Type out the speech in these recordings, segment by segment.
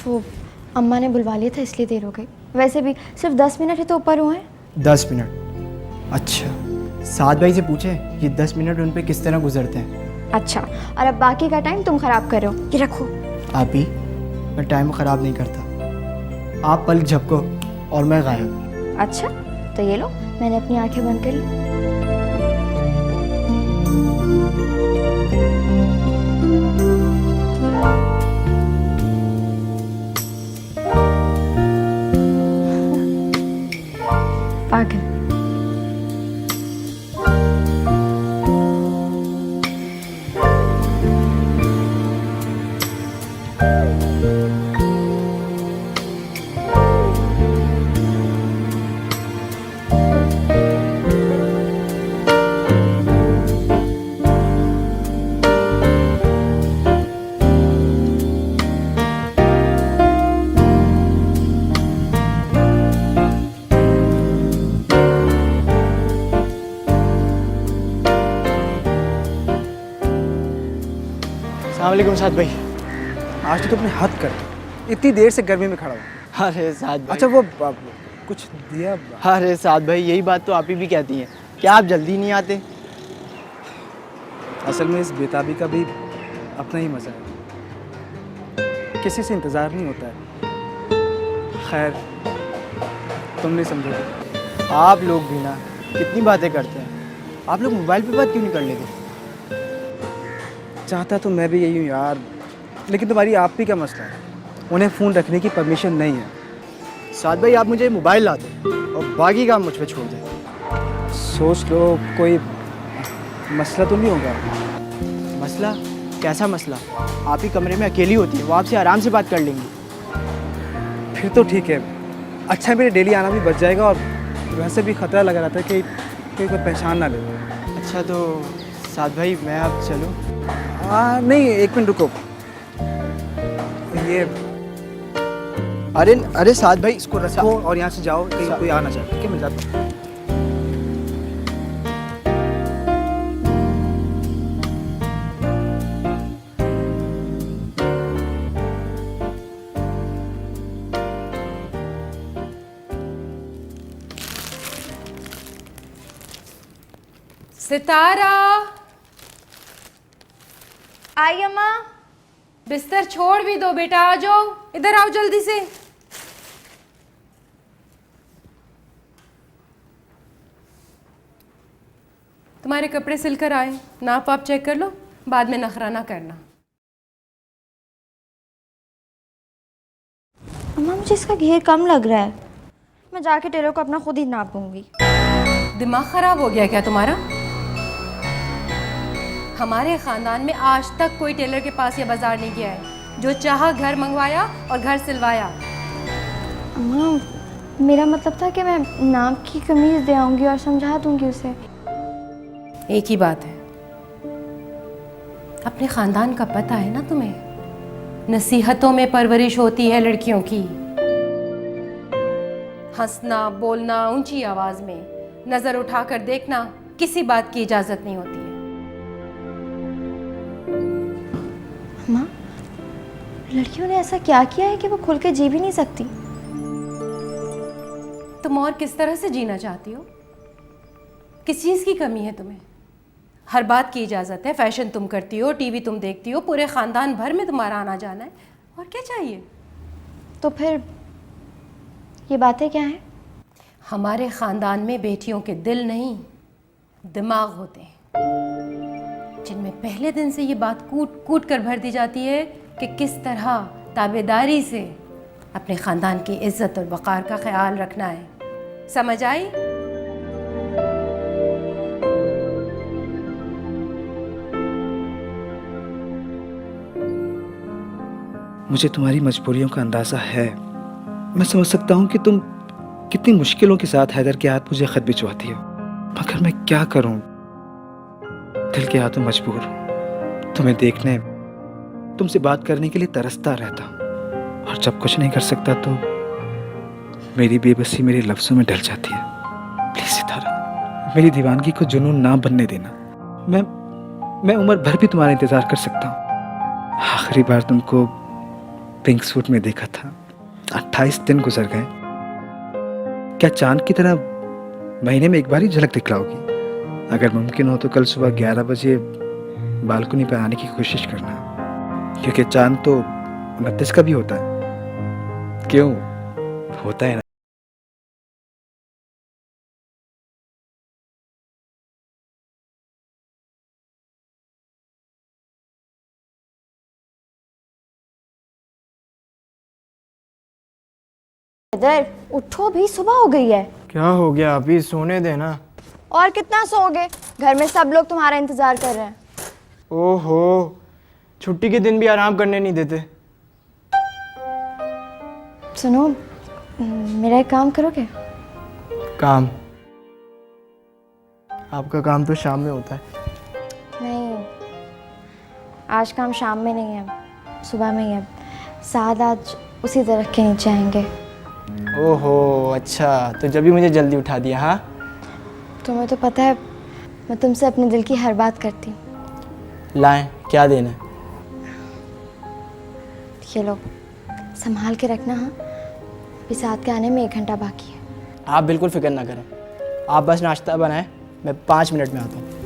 वो अम्मा ने बुलवा लिया था इसलिए देर हो गई। वैसे भी सिर्फ 10 मिनट ही तो ऊपर हुए हैं। 10 मिनट? अच्छा, साद भाई से पूछें ये 10 मिनट उन पे किस तरह गुजरते हैं। अच्छा, और अब बाकी का टाइम तुम खराब कर रहे हो। ये रखो। आप ही, मैं टाइम ख़राब नहीं करता। आप पलक झपको और मैं गायब। अच्छा, तो ये लो, मैंने अपनी आंखें बंद कर ली। पागल। अस्सलामुअलैकुम साद भाई। आज तो तुमने हद कर दी, इतनी देर से गर्मी में खड़ा हुआ। अरे साद भाई। अच्छा वो कुछ दिया? अरे साद भाई, यही बात तो आप ही भी कहती हैं, क्या आप जल्दी नहीं आते? असल में इस बेताबी का भी अपना ही मज़ा है, किसी से इंतज़ार नहीं होता है। खैर, तुम नहीं समझोगे। आप लोग भी ना कितनी बातें करते हैं। आप लोग मोबाइल पे बात क्यों नहीं कर लेते? चाहता तो मैं भी यही हूँ यार, लेकिन तुम्हारी आप ही का मसला है, उन्हें फ़ोन रखने की परमिशन नहीं है। साद भाई, आप मुझे मोबाइल ला दें और बाकी काम मुझ पे छोड़ दें। सोच लो, कोई मसला तो नहीं होगा? मसला? कैसा मसला? आप ही कमरे में अकेली होती है, वो आपसे आराम से बात कर लेंगी। फिर तो ठीक है। अच्छा, मेरे डेली आना भी बच जाएगा, और वैसे भी ख़तरा लगा रहता है कि कोई पहचान ना ले। अच्छा तो साद भाई, मैं अब चलूँ? हाँ नहीं, एक मिनट रुको। ये अरे साद भाई, इसको रखो और यहाँ से जाओ, कहीं कोई आना चाहे। ठीक है, मैं जाता हूँ। सितारा, आई अम्मा। बिस्तर छोड़ भी दो बेटा, आ जाओ, इधर आओ जल्दी से। तुम्हारे कपड़े सिलकर आए, नाप आप चेक कर लो, बाद में नखरा ना करना। अम्मा, मुझे इसका घेर कम लग रहा है, मैं जाके टेलर को अपना खुद ही नाप दूंगी। दिमाग खराब हो गया क्या तुम्हारा? हमारे ख़ानदान में आज तक कोई टेलर के पास या बाजार नहीं गया है, जो चाहा घर मंगवाया और घर सिलवाया। अम्मा, मेरा मतलब था कि मैं नाप की कमीज दे आऊंगी और समझा दूंगी उसे। एक ही बात है, अपने ख़ानदान का पता है ना तुम्हें, नसीहतों में परवरिश होती है लड़कियों की। हंसना बोलना ऊंची आवाज़ में, नज़र उठाकर देखना, किसी बात की इजाज़त नहीं होती है। अम्मा, लड़कियों ने ऐसा क्या किया है कि वो खुल के जी भी नहीं सकती? तुम और किस तरह से जीना चाहती हो? किस चीज़ की कमी है तुम्हें? हर बात की इजाज़त है, फैशन तुम करती हो, टीवी तुम देखती हो, पूरे ख़ानदान भर में तुम्हारा आना जाना है, और क्या चाहिए? तो फिर ये बातें क्या हैं? हमारे ख़ानदान में बेटियों के दिल नहीं, दिमाग होते हैं, जिनमें पहले दिन से ये बात कूट कूट कर भर दी जाती है कि किस तरह ताबेदारी से अपने ख़ानदान की इज़्ज़त और वक़ार का ख्याल रखना है। समझ आई? मुझे तुम्हारी मजबूरियों का अंदाज़ा है। मैं समझ सकता हूँ कि तुम कितनी मुश्किलों के साथ हैदर के हाथ मुझे ख़त भिजवाती हो, मगर मैं क्या करूँ? दिल के हाथों मजबूर हूँ। तुम्हें देखने, तुमसे बात करने के लिए तरसता रहता हूँ, और जब कुछ नहीं कर सकता तो मेरी बेबसी मेरे लफ्ज़ों में ढल जाती है। प्लीज़ सितारा, मेरी दीवानगी को जुनून ना बनने देना। मैं उम्र भर भी तुम्हारा इंतज़ार कर सकता हूँ। आखिरी बार तुमको पिंक सूट में देखा था। 28 दिन गुजर गए। क्या चांद की तरह महीने में एक बार ही झलक दिखलाओगी? अगर मुमकिन हो तो कल सुबह 11 बजे बालकनी पर आने की कोशिश करना, क्योंकि चांद तो 29 का भी होता है। क्यों होता है ना? इधर उठो, भी सुबह हो गई है। क्या हो गया? अभी सोने देना। और कितना सोओगे? घर में सब लोग तुम्हारा इंतजार कर रहे हैं। ओहो, छुट्टी के दिन भी आराम करने नहीं देते। सुनो, मेरा एक काम करोगे? काम? आपका काम तो शाम में होता है। नहीं, आज काम शाम में नहीं है, सुबह में ही है। साद आज उसी दरख्त के नीचे आएंगे। ओहो अच्छा, तो जब भी मुझे जल्दी उठा दिया। हाँ, तुम्हें तो पता है मैं तुमसे अपने दिल की हर बात करती हूँ। लाएं, क्या देना है? ये लो, संभाल के रखना। हाँ, अभी साथ के आने में 1 घंटा बाकी है। आप बिल्कुल फिक्र ना करें, आप बस नाश्ता बनाएं, मैं 5 मिनट में आता हूँ।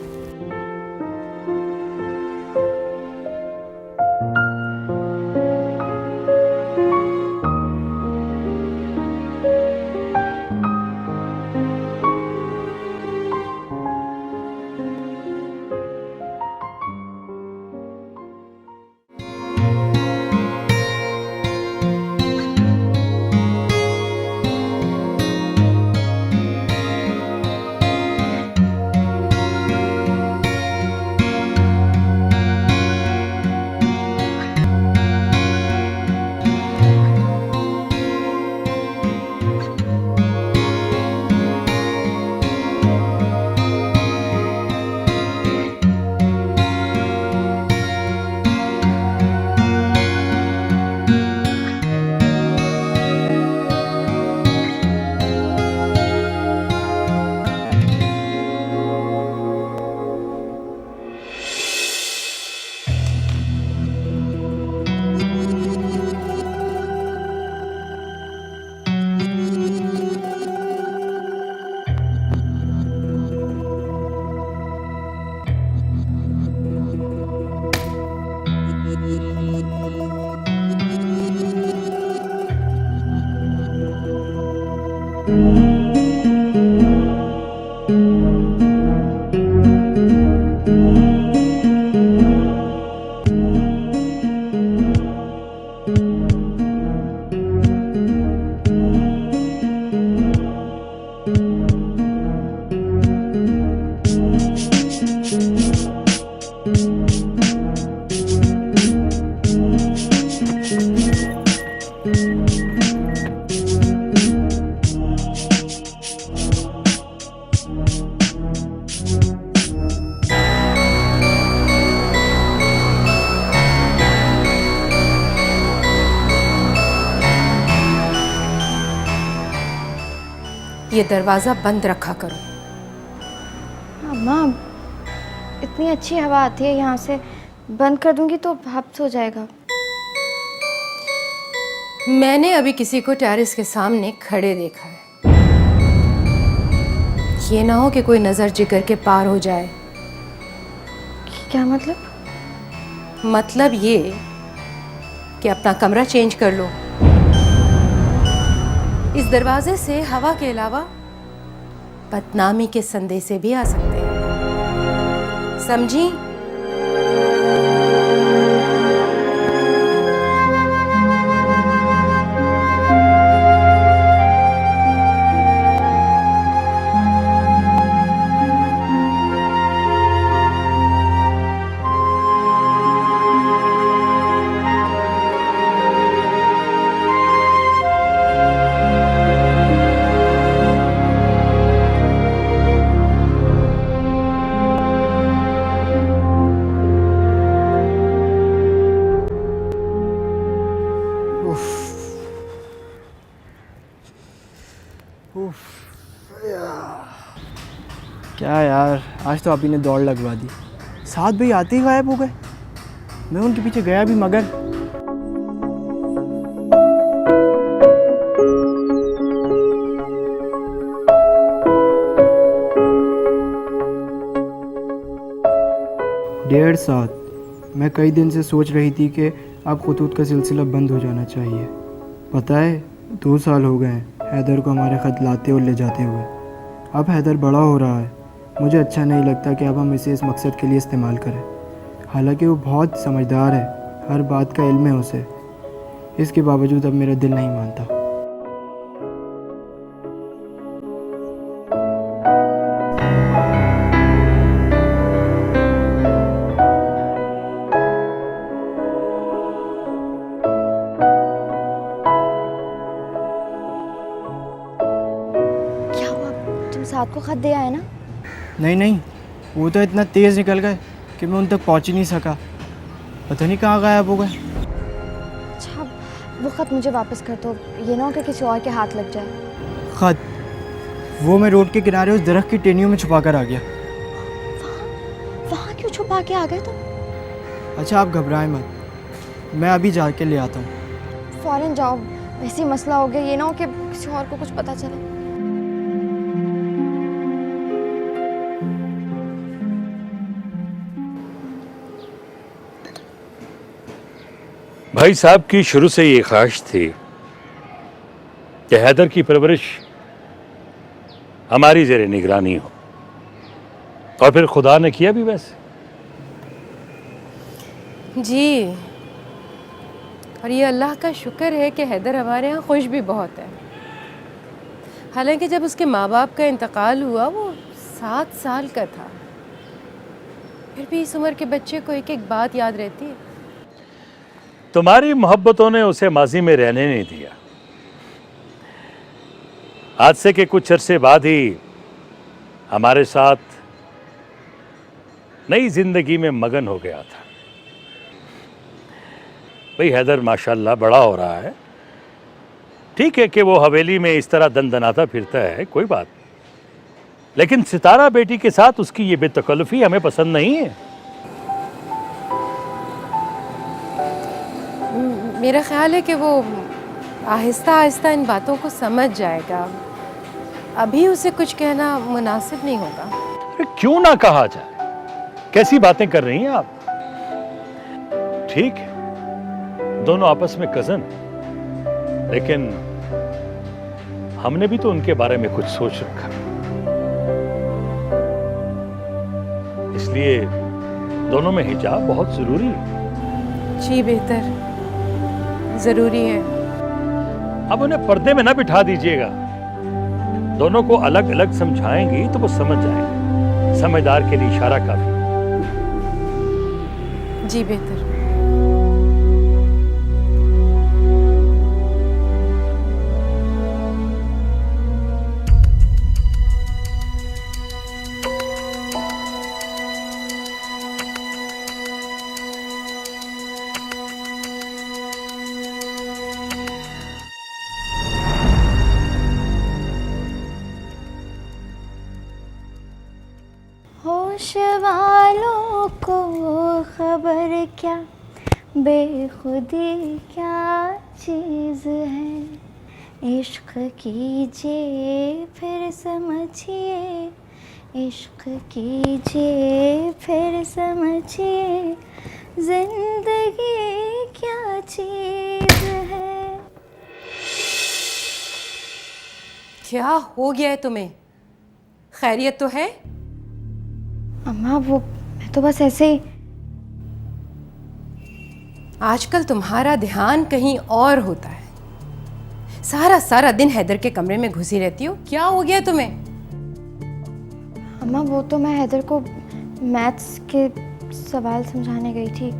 ये दरवाज़ा बंद रखा करो। अम्मा, इतनी अच्छी हवा आती है यहाँ से, बंद कर दूंगी तो हब्स हो जाएगा। मैंने अभी किसी को टेरेस के सामने खड़े देखा है। ये ना हो कि कोई नज़र जिगर के पार हो जाए। क्या मतलब? मतलब ये कि अपना कमरा चेंज कर लो। इस दरवाजे से हवा के अलावा बदनामी के संदेशे भी आ सकते हैं, समझी? क्या यार, आज तो अभी ने दौड़ लगवा दी। साथ भाई आते ही गायब हो गए। मैं उनके पीछे गया भी मगर साथ मैं कई दिन से सोच रही थी कि अब खतूत का सिलसिला बंद हो जाना चाहिए। पता है 2 साल हो गए हैं हैदर को हमारे ख़त लाते और ले जाते हुए। अब हैदर बड़ा हो रहा है, मुझे अच्छा नहीं लगता कि अब हम इसे इस मकसद के लिए इस्तेमाल करें। हालांकि वो बहुत समझदार है, हर बात का इल्म है उसे। इसके बावजूद अब मेरा दिल नहीं मानता। क्या हुआ? तुम साथ को खत दिया है ना? नहीं, वो तो इतना तेज़ निकल गए कि मैं उन तक पहुंच ही नहीं सका। पता नहीं कहाँ गायब हो गए। अच्छा, वो खत मुझे वापस कर दो, ये ना हो कि किसी और के हाथ लग जाए। खत? वो मैं रोड के किनारे उस दरख्त की टहनियों में छुपा कर आ गया। वहाँ क्यों छुपा के आ गए तुम? अच्छा आप घबराएं मत, मैं अभी जाके ले आता हूँ। फौरन जाओ, वैसे ही मसला हो गया, ये ना हो कि किसी और को कुछ पता चले। भाई साहब की शुरू से ये ख्वाहिश थी कि हैदर की परवरिश हमारी ज़ेरे निगरानी हो, और फिर खुदा ने किया भी वैसे। जी, और ये अल्लाह का शुक्र है कि हैदर हमारे यहाँ खुश भी बहुत है। हालांकि जब उसके माँ बाप का इंतकाल हुआ वो 7 साल का था, फिर भी इस उम्र के बच्चे को एक एक बात याद रहती है। तुम्हारी मोहब्बतों ने उसे माजी में रहने नहीं दिया। हादसे के कुछ अरसे बाद ही हमारे साथ नई जिंदगी में मगन हो गया था। भाई हैदर माशाल्लाह बड़ा हो रहा है। ठीक है कि वो हवेली में इस तरह दंदनाता फिरता है, कोई बात, लेकिन सितारा बेटी के साथ उसकी ये बेतकल्लुफी हमें पसंद नहीं है। मेरा ख्याल है कि वो आहिस्ता आहिस्ता इन बातों को समझ जाएगा। अभी उसे कुछ कहना मुनासिब नहीं होगा। अरे क्यों ना कहा जाए, कैसी बातें कर रही हैं आप। ठीक है, दोनों आपस में कजन, लेकिन हमने भी तो उनके बारे में कुछ सोच रखा, इसलिए दोनों में हिजाब बहुत जरूरी है। जी बेहतर, जरूरी है। अब उन्हें पर्दे में ना बिठा दीजिएगा। दोनों को अलग अलग समझाएंगी तो वो समझ जाएंगे। समझदार के लिए इशारा काफी। जी बेहतर। होश वालों को खबर क्या, बेखुदी क्या चीज़ है। इश्क कीजिए फिर समझिए, इश्क कीजिए फिर समझिए, जिंदगी क्या चीज़ है। क्या हो गया है तुम्हें? खैरियत तो है? अम्मा वो मैं तो बस ऐसे ही। आजकल तुम्हारा ध्यान कहीं और होता है। सारा दिन हैदर के कमरे में घुसी रहती हो। क्या हो गया तुम्हें? अम्मा वो तो मैं हैदर को मैथ्स के सवाल समझाने गई थी।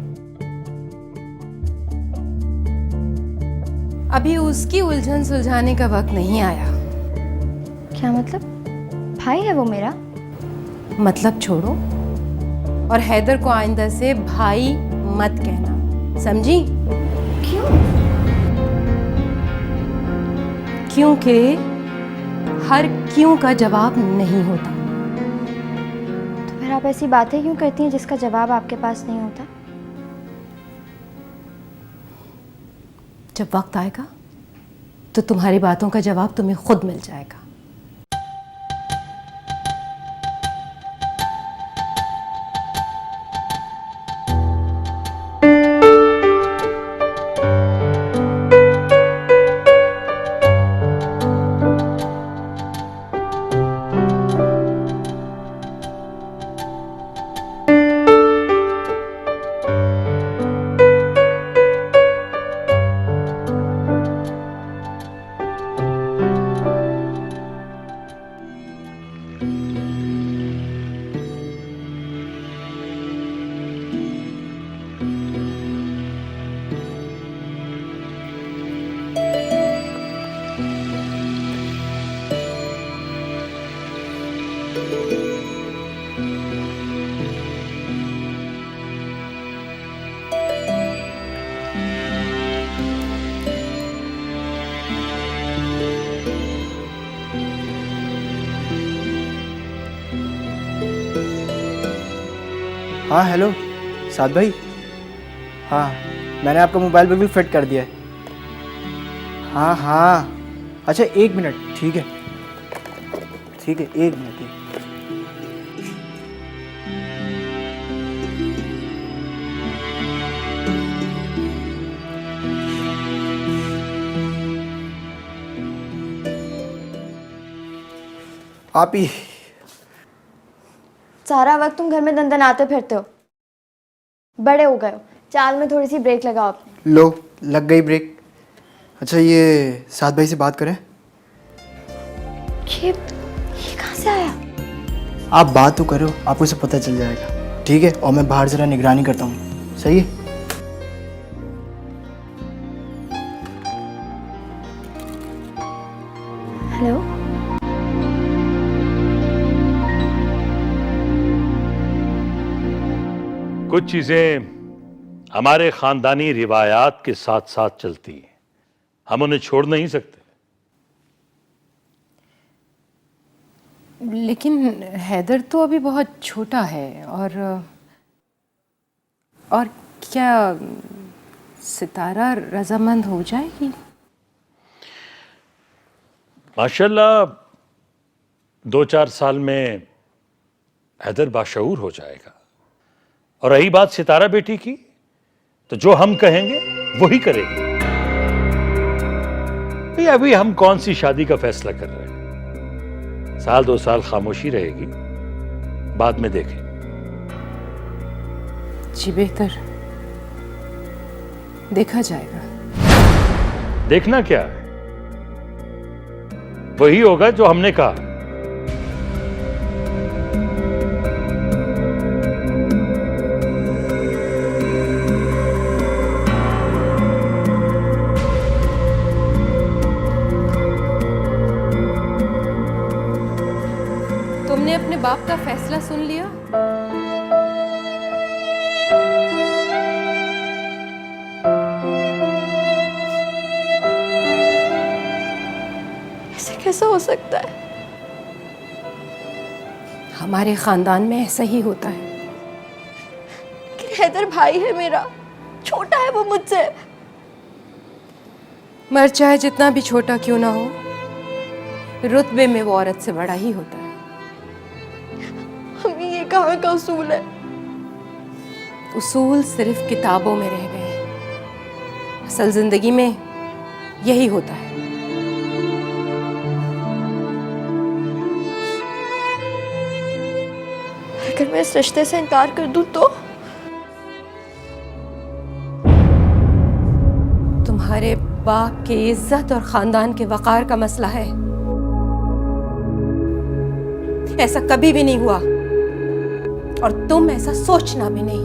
अभी उसकी उलझन सुलझाने का वक्त नहीं आया। क्या मतलब? भाई है वो मेरा। मतलब छोड़ो, और हैदर को आइंदा से भाई मत कहना, समझी? क्यों? क्योंकि हर क्यों का जवाब नहीं होता। तो फिर आप ऐसी बातें क्यों करती हैं जिसका जवाब आपके पास नहीं होता? जब वक्त आएगा तो तुम्हारी बातों का जवाब तुम्हें खुद मिल जाएगा। हाँ हेलो साद भाई। हाँ मैंने आपका मोबाइल बिल्कुल फिट कर दिया है। हाँ हाँ अच्छा 1 मिनट, ठीक है ठीक है, 1 मिनट ही। आप ही सारा वक्त तुम घर में दंदनाते फिरते हो, बड़े हो गए हो, चाल में थोड़ी सी ब्रेक लगाओ अपनी। लो लग गई ब्रेक। अच्छा ये साद भाई से बात करें। ये कहाँ से आया? आप बात तो करो, आपको सब पता चल जाएगा, ठीक है? और मैं बाहर ज़रा निगरानी करता हूँ, सही है? हेलो। कुछ चीजें हमारे खानदानी रिवायात के साथ साथ चलती हैं, हम उन्हें छोड़ नहीं सकते। लेकिन हैदर तो अभी बहुत छोटा है और क्या सितारा रजामंद हो जाएगी? माशाल्लाह 2-4 साल में हैदर बाशऊर हो जाएगा। और रही बात सितारा बेटी की, तो जो हम कहेंगे वही करेगी। भाई अभी हम कौन सी शादी का फैसला कर रहे हैं, 1-2 साल खामोशी रहेगी, बाद में देखें। जी बेहतर, देखा जाएगा। देखना क्या है, वही होगा जो हमने कहा। तुमने अपने बाप का फैसला सुन लिया? ऐसे कैसा हो सकता है? हमारे खानदान में ऐसा ही होता है। कि हैदर भाई है मेरा, छोटा है वो मुझसे। मर चाहे जितना भी छोटा क्यों ना हो, रुतबे में वो औरत से बड़ा ही होता है। हमें ये कहाँ का उसूल है? उसूल सिर्फ किताबों में रह गए हैं, असल जिंदगी में यही होता है। अगर मैं इस रिश्ते से इनकार कर दूं तो? तुम्हारे बाप की इज्जत और खानदान के वकार का मसला है। ऐसा कभी भी नहीं हुआ और तुम ऐसा सोचना भी नहीं।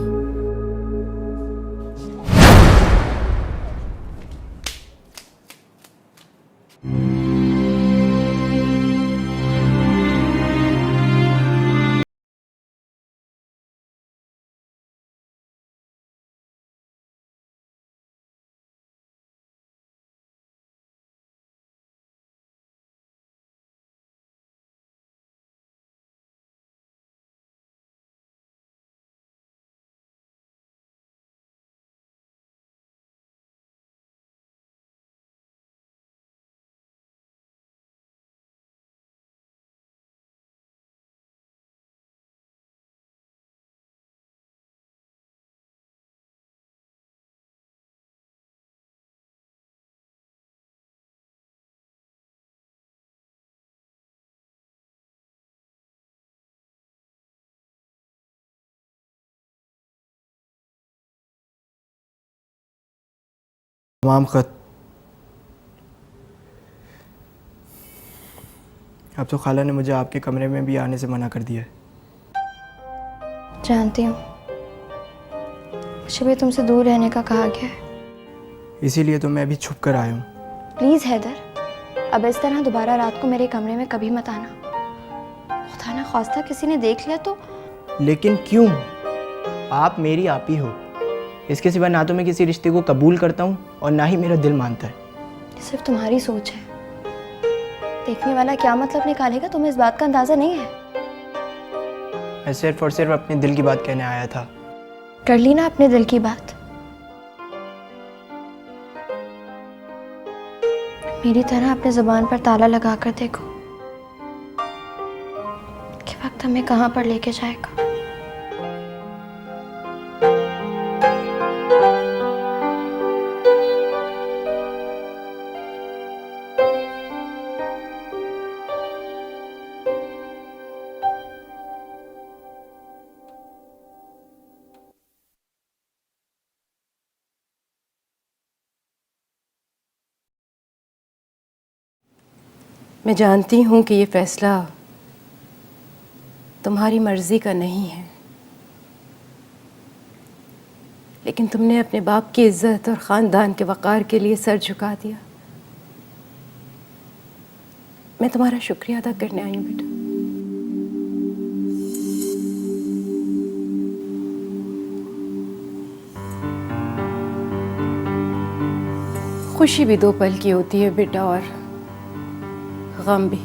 तमाम खत। अब तो खाला ने मुझे आपके कमरे में भी आने से मना कर दिया है। जानती हूँ, मुझे भी तुमसे दूर रहने का कहा गया है। इसीलिए तो मैं अभी छुप कर आया हूँ। प्लीज़ हैदर, अब इस तरह दोबारा रात को मेरे कमरे में कभी मत आना। खुदा ना ख्वास्ता किसी ने देख लिया तो। लेकिन क्यों? आप मेरी आप ही हो। इसके सिवा ना तो मैं किसी रिश्ते को कबूल करता हूँ और ना ही मेरा दिल मानता है। ये सिर्फ तुम्हारी सोच है। देखने वाला क्या मतलब निकालेगा, तुम्हें इस बात का अंदाज़ा नहीं है। मैं सिर्फ और सिर्फ अपने दिल की बात कहने आया था। कर ली ना अपने दिल की बात? मेरी तरह अपने ज़ुबान पर ताला लगा कर देखो कि वक्त हमें कहाँ पर लेके जाएगा। मैं जानती हूँ कि ये फैसला तुम्हारी मर्जी का नहीं है, लेकिन तुमने अपने बाप की इज्जत और ख़ानदान के वक़ार के लिए सर झुका दिया। मैं तुम्हारा शुक्रिया अदा करने आई हूँ बेटा। खुशी भी 2 पल की होती है बेटा, और गम भी।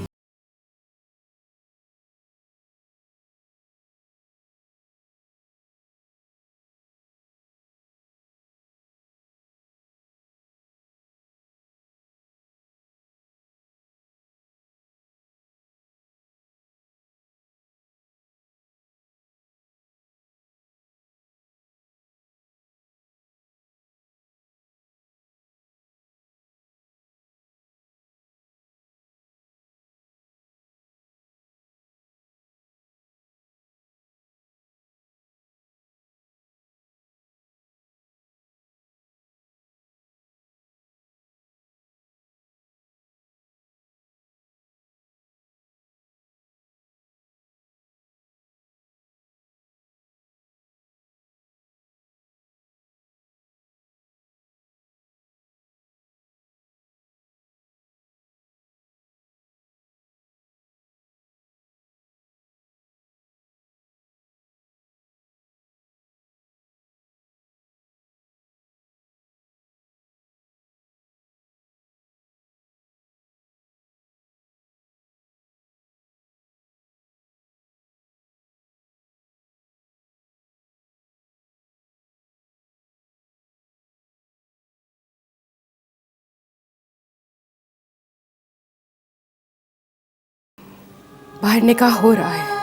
बाहर निकाह हो रहा है।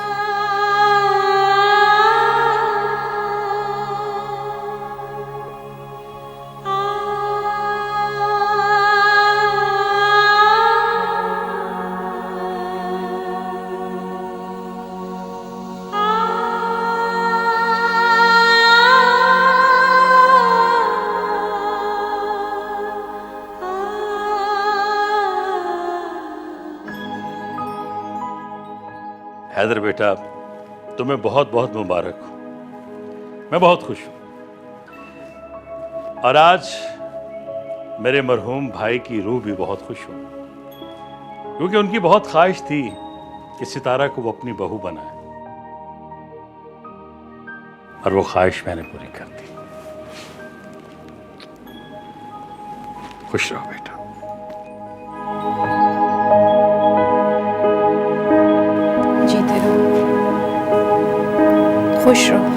हैदर बेटा, तुम्हें बहुत बहुत मुबारक हो। मैं बहुत खुश हूँ, और आज मेरे मरहूम भाई की रूह भी बहुत खुश हो, क्योंकि उनकी बहुत ख्वाहिश थी कि सितारा को वो अपनी बहू बनाए, और वो ख्वाहिश मैंने पूरी कर दी। खुश रहो बेटा। जीते रहो, खुश रहो।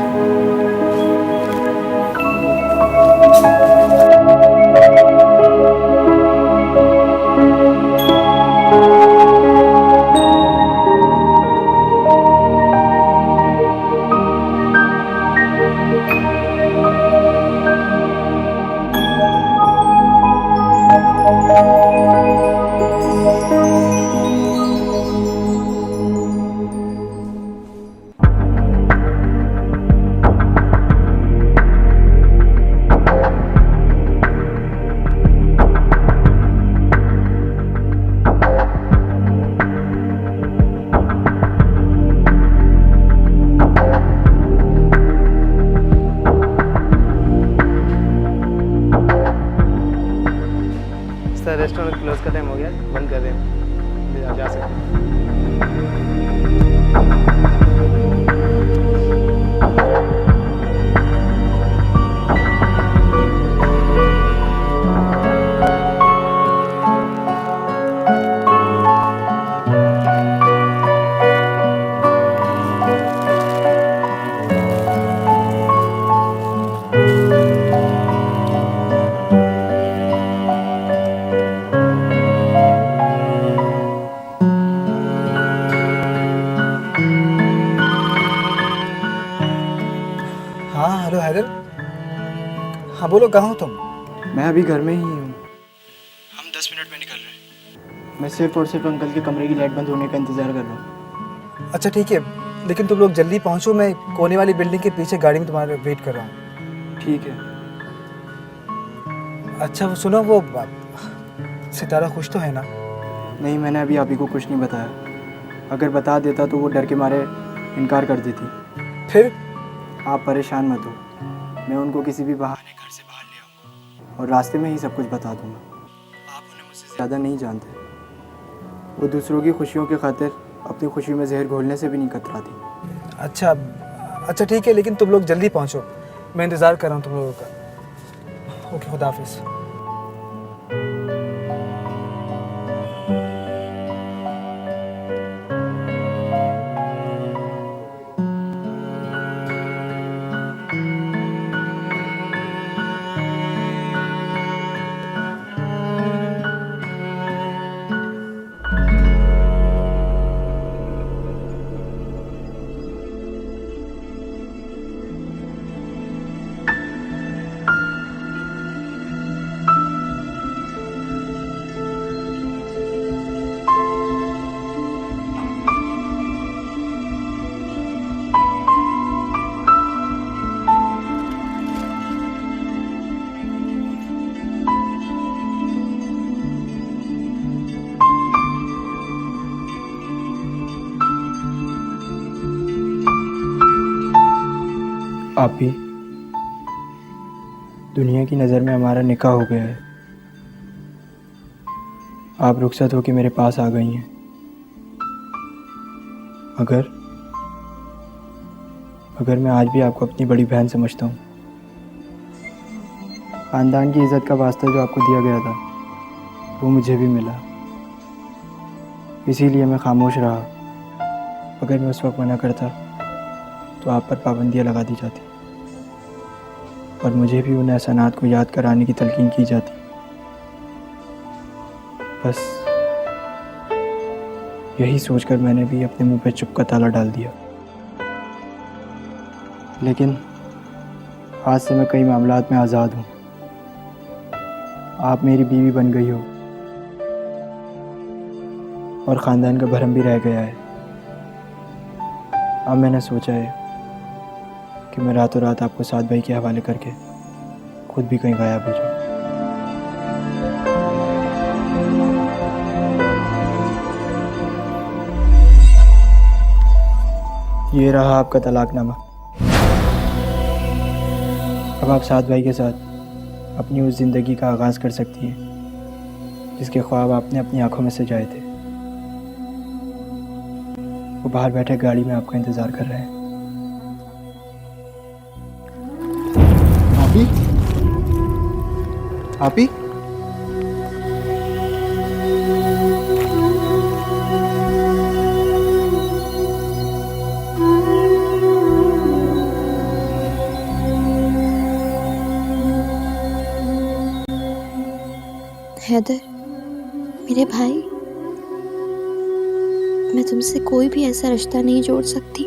सर रेस्टोरेंट क्लोज का टाइम हो गया, बंद कर रहे हैं, जा सकते हैं। हाँ बोलो, कहाँ हो तुम? मैं अभी घर में ही हूँ। हम 10 मिनट में निकल रहे हैं। मैं सिर्फ और सिर्फ अंकल के कमरे की लाइट बंद होने का इंतज़ार कर रहा हूँ। अच्छा ठीक है, लेकिन तुम लोग जल्दी पहुँचो, मैं कोने वाली बिल्डिंग के पीछे गाड़ी में तुम्हारे वेट कर रहा हूँ। ठीक है। अच्छा वो सुनो, वो सितारा खुश तो है ना? नहीं, मैंने अभी आप ही को कुछ नहीं बताया। अगर बता देता तो वो डर के मारे इनकार कर देती। फिर? आप परेशान मत हो, मैं उनको किसी भी बहाने घर से बाहर ले आऊँगा और रास्ते में ही सब कुछ बता दूँगा। आप उन्हें मुझसे ज़्यादा नहीं जानते। वो दूसरों की खुशियों की खातिर अपनी खुशी में जहर घोलने से भी नहीं कतराती। अच्छा ठीक है, लेकिन तुम लोग जल्दी पहुँचो, मैं इंतज़ार कर रहा हूँ तुम लोगों का। ओके, खुदा हाफिज़। आप भी दुनिया की नज़र में हमारा निकाह हो गया है। आप रुखसत होकर मेरे पास आ गई हैं। अगर मैं आज भी आपको अपनी बड़ी बहन समझता हूँ, ख़ानदान की इज़्ज़त का वास्ता जो आपको दिया गया था वो मुझे भी मिला, इसीलिए मैं खामोश रहा। अगर मैं उस वक्त मना करता तो आप पर पाबंदियाँ लगा दी जाती और मुझे भी उन एहसानात को याद कराने की तलकीन की जाती। बस यही सोचकर मैंने भी अपने मुंह पे चुप का ताला डाल दिया। लेकिन आज से मैं कई मामलात में आज़ाद हूँ। आप मेरी बीवी बन गई हो और ख़ानदान का भरम भी रह गया है। अब मैंने सोचा है कि मैं रातों रात आपको साद भाई के हवाले करके खुद भी कहीं गायब हो जाऊँ। ये रहा आपका तलाकनामा। अब आप साद भाई के साथ अपनी उस ज़िंदगी का आगाज़ कर सकती हैं जिसके ख्वाब आपने अपनी आंखों में सजाए थे। वो बाहर बैठे गाड़ी में आपका इंतज़ार कर रहे हैं। आपी? हैदर, मेरे भाई, मैं तुमसे कोई भी ऐसा रिश्ता नहीं जोड़ सकती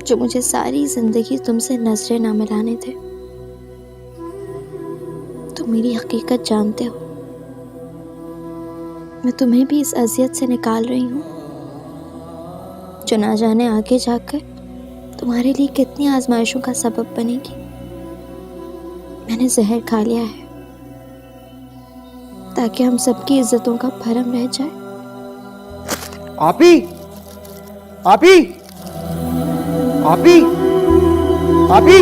जो मुझे सारी जिंदगी तुमसे नजरें ना मिलाने दे। तुम मेरी हकीकत जानते हो। मैं तुम्हें भी इस अजियत से निकाल रही हूँ जो ना जाने आगे जाकर तुम्हारे लिए कितनी आजमाइशों का सबब बनेगी। मैंने जहर खा लिया है ताकि हम सबकी इज्जतों का भरम रह जाए। आपी! आपी! आपी! आपी!